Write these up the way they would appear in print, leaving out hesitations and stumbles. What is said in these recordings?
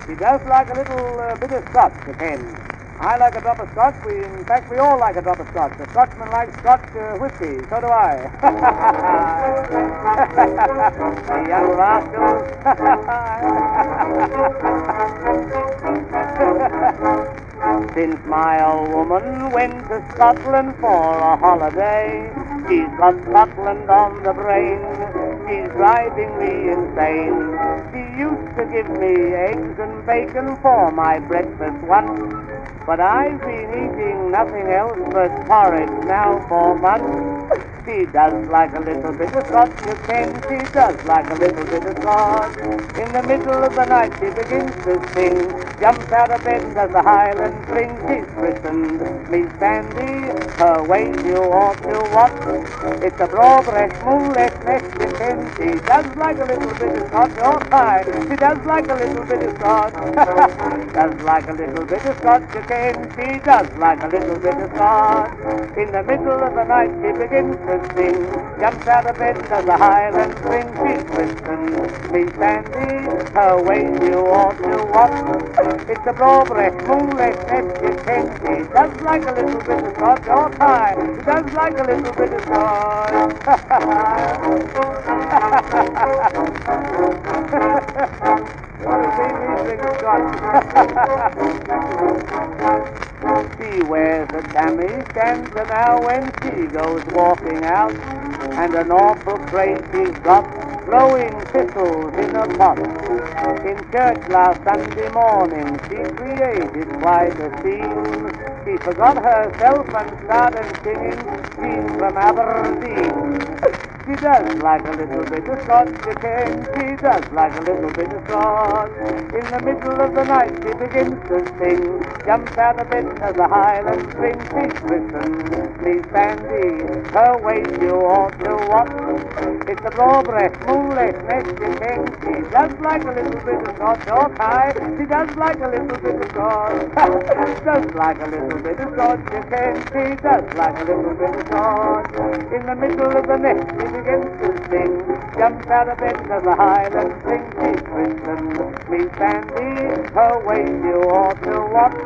She does like a little bit of Scotch, depends. I like a drop of Scotch. In fact, we all like a drop of Scotch. The Scotchman likes Scotch whiskey. So do I. The young rascals. Since my old woman went to Scotland for a holiday, she's got Scotland on the brain. She's driving me insane. She used to give me eggs and bacon for my breakfast once, but I've been eating nothing else but porridge now for months. She does like a little bit of Scotch, you can. She does like a little bit of Scotch. In the middle of the night she begins to sing, jumps out of bed and does the Highland fling. She's christened me Sandy, her ways you ought to watch. It's a broad-breast, moonless nest, you can. She does like a little bit of Scotch, oh my. She does like a little bit of Scotch. Does like a little bit of Scotch, you can. She does like a little bit of Scotch. In the middle of the night she begins to sing, jumps out of bed and does a Highland swing. She's christened me Sandy, her ways you ought to watch. It's a broad-breast, moonless nest, you can. She does like a little bit of Scotch, oh my. She does like a little bit of Scotch. What a baby drink Scotch. She wears a tammy stanza now when she goes walking out, and an awful crate she's got, blowing thistles in a pot. In church last Sunday morning she created quite a scene. She forgot herself and started singing, she's from Aberdeen. She does like a little bit of Scotch, you can. She does like a little bit of Scotch. In the middle of the night she begins to sing, jumps out of bed and does a Highland swing. She's christened me Sandy, her ways you ought to watch. It's a broad-breast, moonless nest, you can. She does like a little bit of Scotch, oh hi. She does like a little bit of Scotch. Does like a little bit of Scotch, you can. She does like a little bit of Scotch. In the middle of the nest she begins to sing, jumps out of bed and does a Highland swing. She's christened me Sandy, her ways you ought to watch.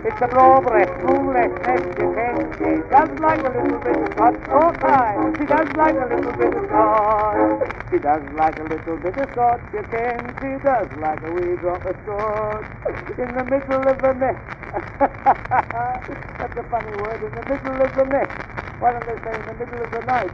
It's a broad-breast, moonless nest, you can. She does like a little bit of Scotch, oh hi. She does like a little bit of Scotch. She does like a little bit of Scotch, you can. She does like a wee drop of Scotch. In the middle of the nest. That's a funny word, in the middle of the nest. Why don't they say in the middle of the night?